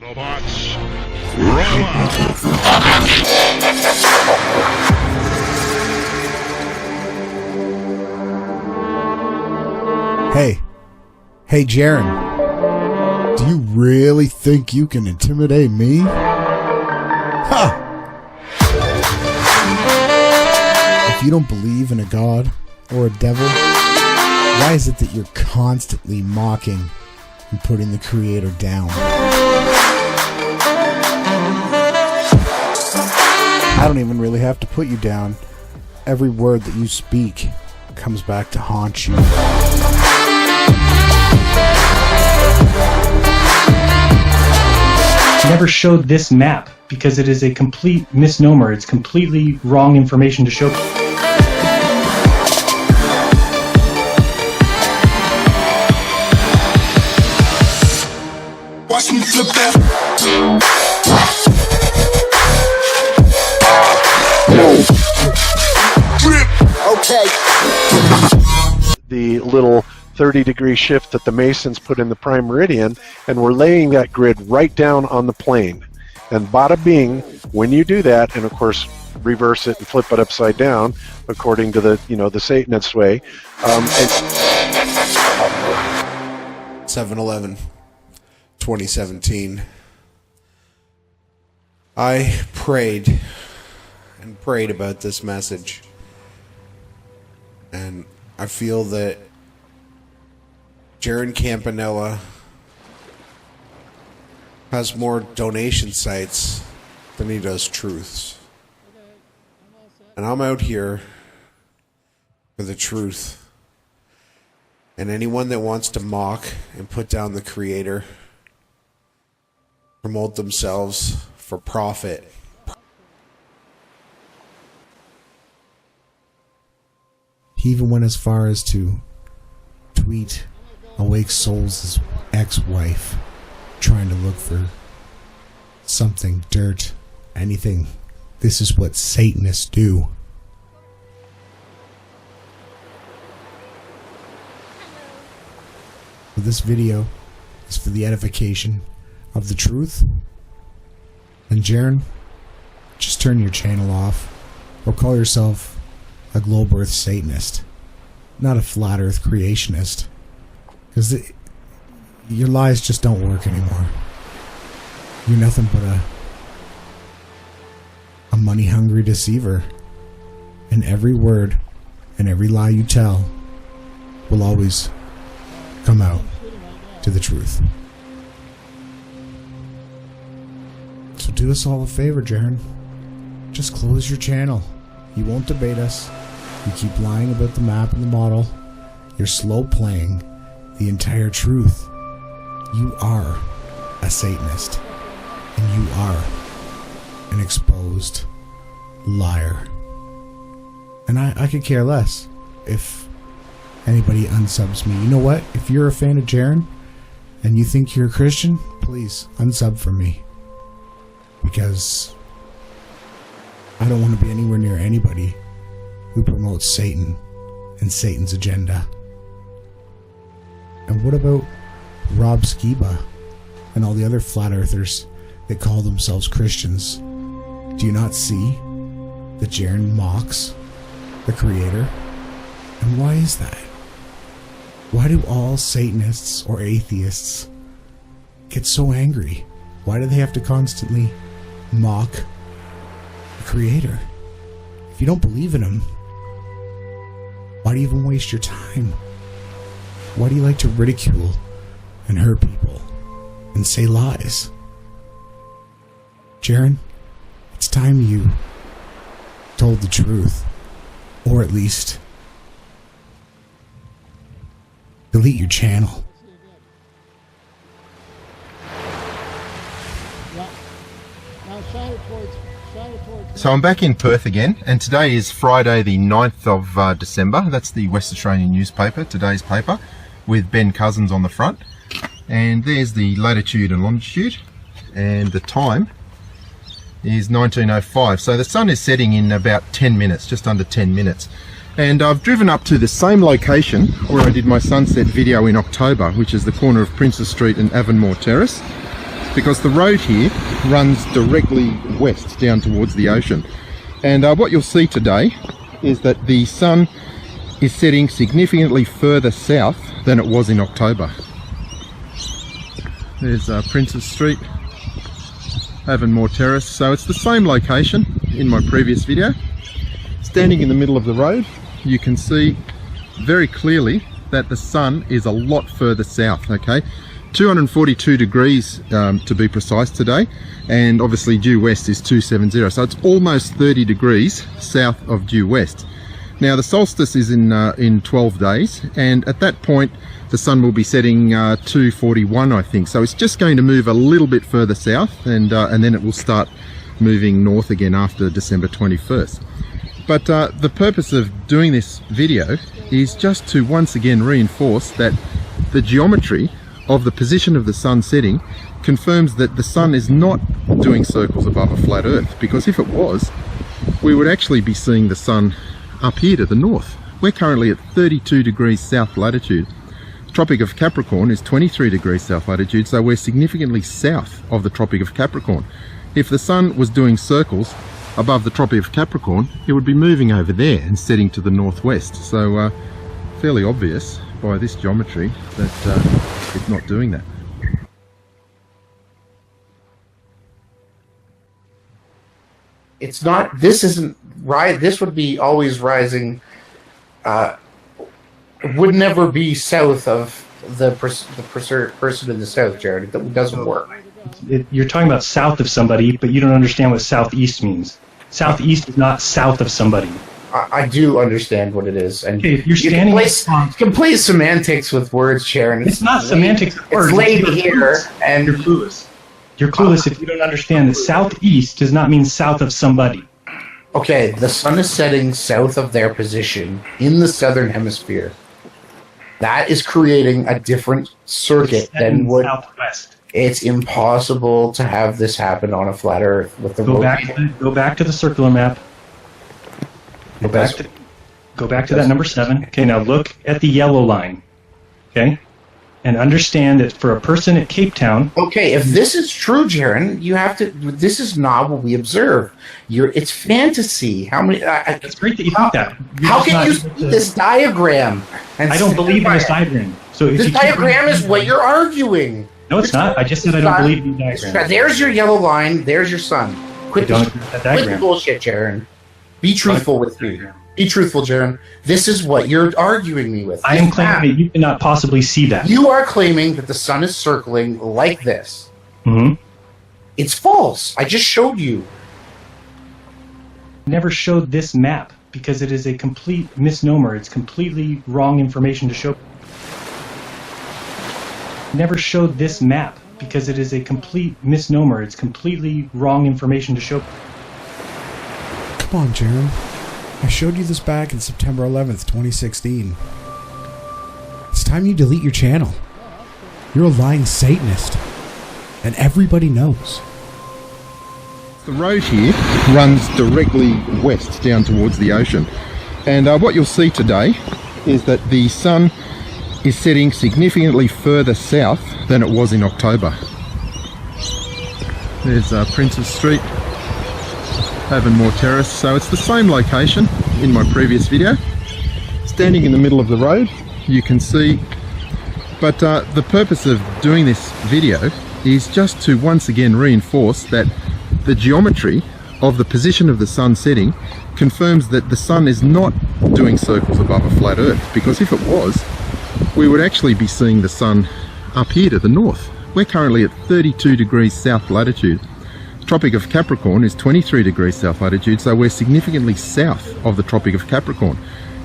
Robots, Rama! Hey, Jaren. Do you really think you can intimidate me? Ha! If you don't believe in a god or a devil, why is it that you're constantly mocking and putting the creator down? I don't even really have to put you down. Every word that you speak comes back to haunt you. Never showed this map because it is a complete misnomer. It's completely wrong information to show. Watch me flip that. Okay. The little 30-degree shift that the Masons put in the prime meridian, and we're laying that grid right down on the plane. And bada bing, when you do that, and of course reverse it and flip it upside down, according to the the Satanist way. 7/11, 2017. I prayed and prayed about this message, and I feel that Jaren Campanella has more donation sites than he does truths. And I'm out here for the truth. And anyone that wants to mock and put down the creator, promote themselves for profit, he even went as far as to tweet Awake Souls' ex-wife, trying to look for something, dirt, anything. This is what Satanists do. This video is for the edification of the truth. And Jaren, just turn your channel off, or call yourself a Globe Earth Satanist, not a Flat Earth Creationist. Because your lies just don't work anymore. You're nothing but a money-hungry deceiver. And every word and every lie you tell will always come out to the truth. So do us all a favor, Jaren. Just close your channel. You won't debate us. You keep lying about the map and the model. You're slow playing the entire truth. You are a Satanist, and you are an exposed liar. And I could care less if anybody unsubs me. You know what? If you're a fan of Jaren and you think you're a Christian, please unsub from me, because I don't want to be anywhere near anybody who promotes Satan and Satan's agenda. And what about Rob Skiba and all the other flat earthers that call themselves Christians? Do you not see that Jaren mocks the creator? And why is that? Why do all Satanists or atheists get so angry? Why do they have to constantly mock the creator? If you don't believe in him, why do you even waste your time? Why do you like to ridicule and hurt people and say lies? Jaren, it's time you told the truth, or at least delete your channel. So I'm back in Perth again, and today is Friday the 9th of December. That's the West Australian newspaper, today's paper, with Ben Cousins on the front. And there's the latitude and longitude, and the time is 19:05. So the sun is setting in about 10 minutes, just under 10 minutes. And I've driven up to the same location where I did my sunset video in October, which is the corner of Princes Street and Avonmore Terrace. because the road here runs directly west down towards the ocean. And what you'll see today is that the sun is setting significantly further south than it was in October. There's Princes Street, Avonmore Terrace. So it's the same location in my previous video. Standing in the middle of the road, you can see very clearly that the sun is a lot further south, okay? 242 degrees to be precise today, and obviously due west is 270, so it's almost 30 degrees south of due west. Now the solstice is in 12 days, and at that point the sun will be setting 241, I think. So it's just going to move a little bit further south, and then it will start moving north again after December 21st. But the purpose of doing this video is just to once again reinforce that the geometry of the position of the sun setting confirms that the sun is not doing circles above a flat earth, because if it was, we would actually be seeing the sun up here to the north. We're currently at 32 degrees south latitude. Tropic of Capricorn is 23 degrees south latitude, so we're significantly south of the Tropic of Capricorn. If the sun was doing circles above the Tropic of Capricorn, it would be moving over there and setting to the northwest. So fairly obvious by this geometry that it's not doing that. It's not, this isn't right. This would be always rising, would never be south of the person in the south, Jared. It doesn't work. You're talking about south of somebody, but you don't understand what southeast means. Southeast is not south of somebody. I do understand what it is. And okay, if you're you standing, can play semantics with words, Sharon. It's not semantics with words. It's late here, and you're clueless. You're clueless if you don't understand that southeast does not mean south of somebody. Okay, the sun is setting south of their position in the southern hemisphere. That is creating a different circuit than what. Southwest. It's impossible to have this happen on a flat Earth with the go back to the circular map. Go back to that number 7. Okay, now look at the yellow line. Okay, and understand that for a person at Cape Town. Okay, if this is true, Jaren, you have to. This is not what we observe. It's fantasy. How many? It's great that you think that. How can you see this diagram? I don't believe in this diagram. So if this diagram is what you're arguing. No, it's not. I just said I don't believe in the diagram. There's your yellow line. There's your sun. Quit the bullshit, Jaren. Be truthful with me. Be truthful, Jaren. This is what you're arguing me with. I am claiming that you cannot possibly see that. You are claiming that the sun is circling like this. Mm-hmm. It's false. I just showed you. Never showed this map because it is a complete misnomer. It's completely wrong information to show. Never showed this map because it is a complete misnomer. It's completely wrong information to show. Come on, Jaren. I showed you this back in September 11th, 2016. It's time you delete your channel. You're a lying Satanist. And everybody knows. The road here runs directly west down towards the ocean. And what you'll see today is that the sun is setting significantly further south than it was in October. There's Princes Street, Avonmore Terrace. So it's the same location in my previous video. Standing in the middle of the road, you can see. But the purpose of doing this video is just to once again reinforce that the geometry of the position of the sun setting confirms that the sun is not doing circles above a flat earth, because if it was, we would actually be seeing the sun up here to the north. We're currently at 32 degrees south latitude. Tropic of Capricorn is 23 degrees south latitude, so we're significantly south of the Tropic of Capricorn.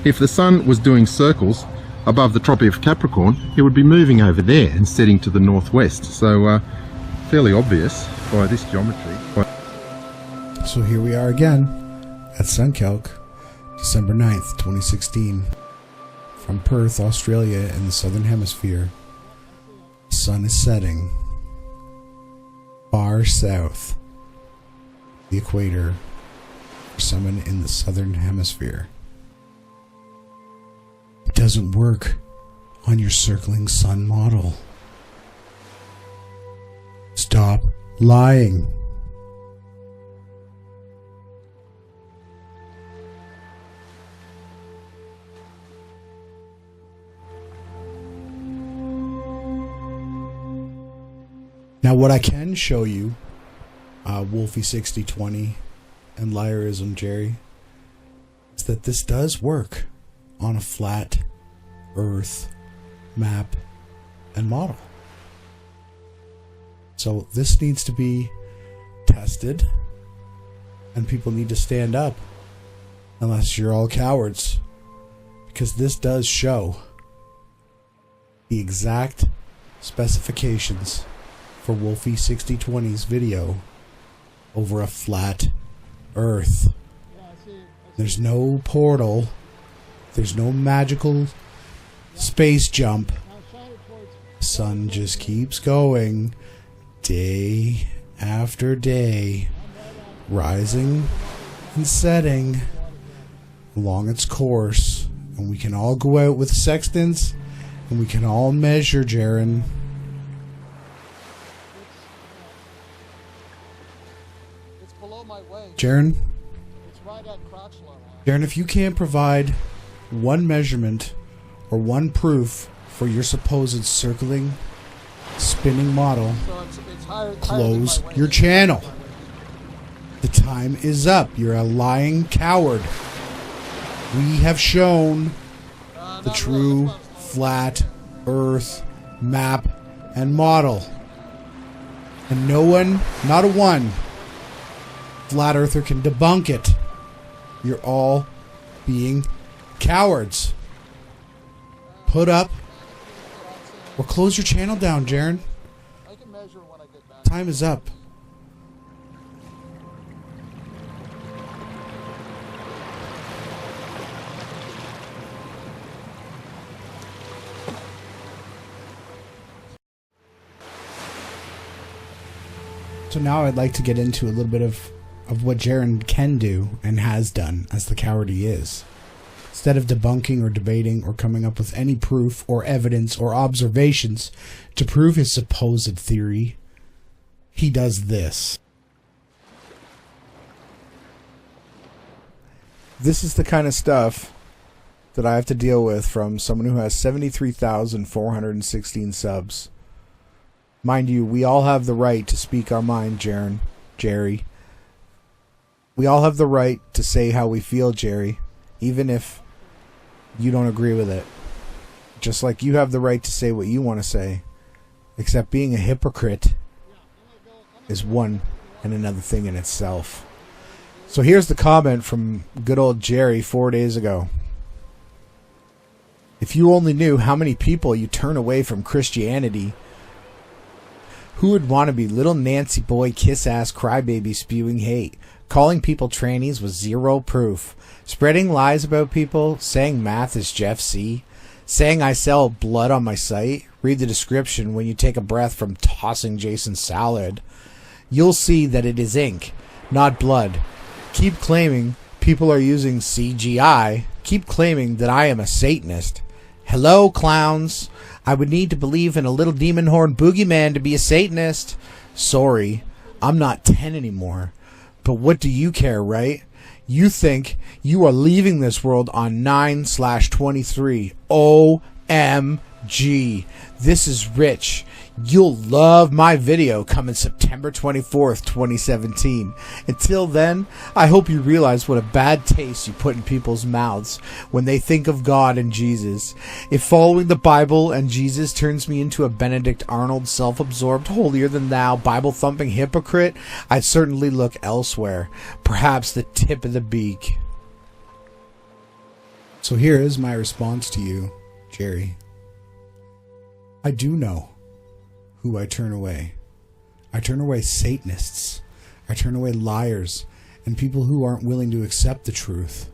If the sun was doing circles above the Tropic of Capricorn, it would be moving over there and setting to the northwest. So fairly obvious by this geometry. So here we are again at Suncalc, December 9th, 2016. From Perth, Australia in the southern hemisphere. The sun is setting far south the equator for someone in the southern hemisphere. It doesn't work on your circling sun model. It's stop lying. Now, what I can show you, Wolfie 6020 and liarism, Jerry, is that this does work on a flat Earth map and model. So this needs to be tested, and people need to stand up, unless you're all cowards, because this does show the exact specifications for Wolfie 6020's video over a flat Earth. There's no portal. There's no magical space jump. The sun just keeps going day after day, rising and setting along its course. And we can all go out with sextants and we can all measure, Jaren. Jaren, if you can't provide one measurement or one proof for your supposed circling, spinning model, close your channel. The time is up. You're a lying coward. We have shown the true flat Earth map and model. And no one, not a one, flat earther can debunk it. You're all being cowards. Put up or close your channel down, Jaren. Time is up. So now I'd like to get into a little bit of what Jaren can do and has done as the coward he is. Instead of debunking or debating or coming up with any proof or evidence or observations to prove his supposed theory, he does this. This is the kind of stuff that I have to deal with from someone who has 73,416 subs. Mind you, we all have the right to speak our mind, Jerry. We all have the right to say how we feel, Jerry, even if you don't agree with it. Just like you have the right to say what you want to say. Except being a hypocrite is one and another thing in itself. So here's the comment from good old Jerry 4 days ago. If you only knew how many people you turn away from Christianity, who would want to be little Nancy boy kiss-ass crybaby spewing hate, calling people trannies with zero proof, spreading lies about people, saying math is Jeff C., saying I sell blood on my site, read the description when you take a breath from tossing Jason's salad, you'll see that it is ink, not blood. Keep claiming people are using CGI, keep claiming that I am a Satanist. Hello, clowns. I would need to believe in a little demon horn boogeyman to be a Satanist. Sorry, I'm not 10 anymore. But what do you care, right? You think you are leaving this world on 9/23. OMG. This is rich. You'll love my video coming September 24th, 2017. Until then, I hope you realize what a bad taste you put in people's mouths when they think of God and Jesus. If following the Bible and Jesus turns me into a Benedict Arnold self-absorbed, holier-than-thou, Bible-thumping hypocrite, I'd certainly look elsewhere. Perhaps the tip of the beak. So here is my response to you, Jerry. I do know who I turn away. I turn away Satanists. I turn away liars and people who aren't willing to accept the truth.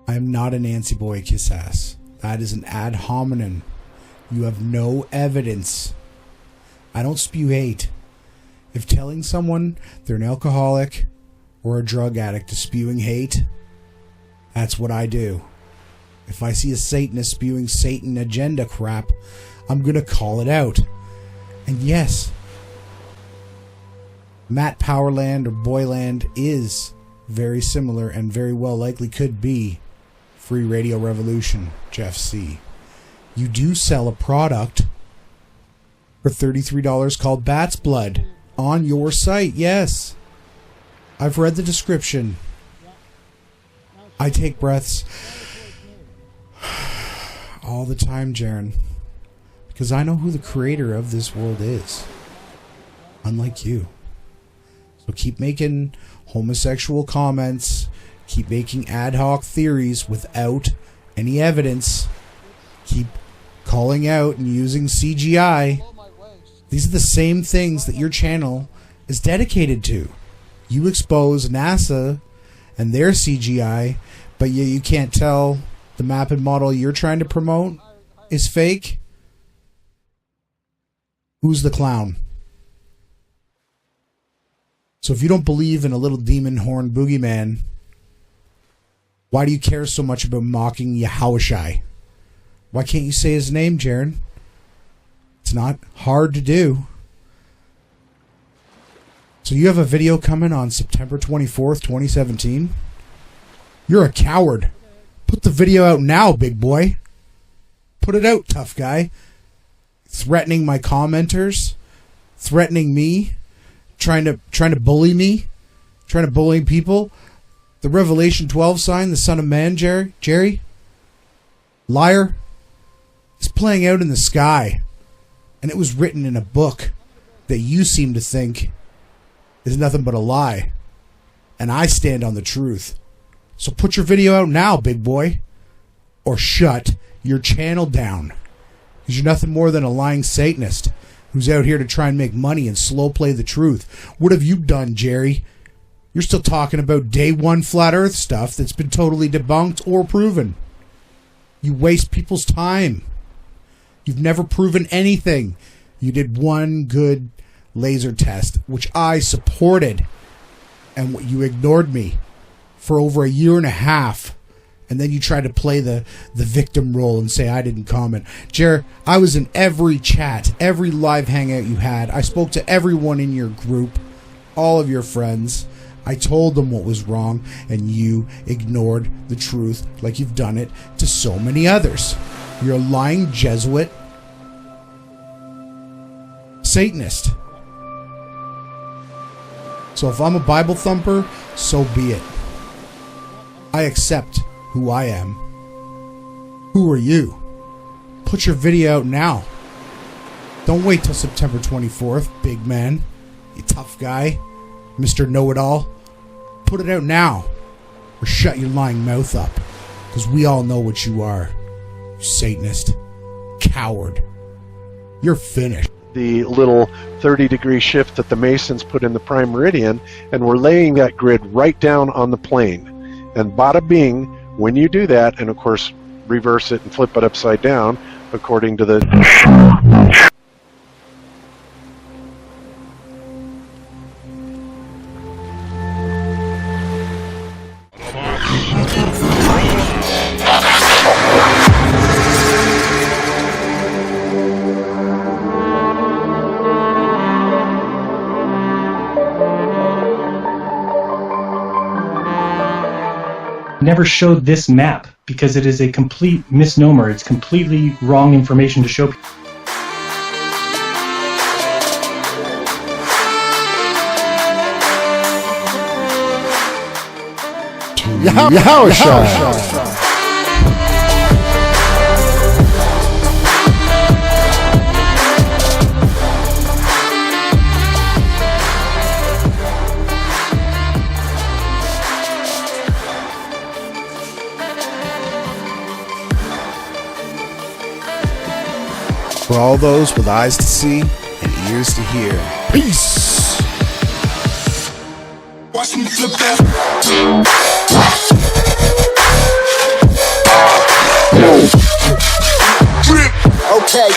I am not a Nancy boy kiss ass. That is an ad hominem. You have no evidence. I don't spew hate. If telling someone they're an alcoholic or a drug addict is spewing hate, that's what I do. If I see a Satanist spewing Satan agenda crap, I'm gonna call it out. And yes, Matt Powerland or Boyland is very similar and very well likely could be Free Radio Revolution, Jeff C. You do sell a product for $33 called Bat's Blood on your site, yes. I've read the description. I take breaths all the time, Jaren, because I know who the creator of this world is, unlike you. So keep making homosexual comments, keep making ad hoc theories without any evidence, keep calling out and using CGI. These are the same things that your channel is dedicated to. You expose NASA and their CGI, but you can't tell the map and model you're trying to promote is fake. Who's the clown? So if you don't believe in a little demon horn boogeyman, why do you care so much about mocking YAHAWAHshi? Why can't you say his name, Jaren? It's not hard to do. So you have a video coming on September 24th, 2017? You're a coward. Put the video out now, big boy. Put it out, tough guy. Threatening my commenters, threatening me, trying to bully me, trying to bully people. The Revelation 12 sign, the Son of Man, Jerry, liar, is playing out in the sky. And it was written in a book that you seem to think is nothing but a lie. And I stand on the truth. So put your video out now, big boy. Or shut your channel down. Because you're nothing more than a lying Satanist who's out here to try and make money and slow play the truth. What have you done, Jerry? You're still talking about day one flat earth stuff that's been totally debunked or proven. You waste people's time. You've never proven anything. You did one good laser test, which I supported, and you ignored me for over a year and a half. And then you try to play the victim role and say I didn't comment. Jer, I was in every chat, every live hangout you had. I spoke to everyone in your group, all of your friends. I told them what was wrong, and you ignored the truth like you've done it to so many others. You're a lying Jesuit Satanist. So if I'm a Bible thumper, so be it. I accept who I am. Who are you? Put your video out now. Don't wait till September 24th, big man. You tough guy. Mr. Know-It-All. Put it out now. Or shut your lying mouth up. Because we all know what you are. You Satanist. Coward. You're finished. The little 30-degree shift that the Masons put in the prime meridian, and we're laying that grid right down on the plane. And bada bing, when you do that, and of course reverse it and flip it upside down, according to the... Never showed this map because it is a complete misnomer. It's completely wrong information to show people. YAHAWAH. For all those with eyes to see and ears to hear. Peace! Watch me flip that. Okay.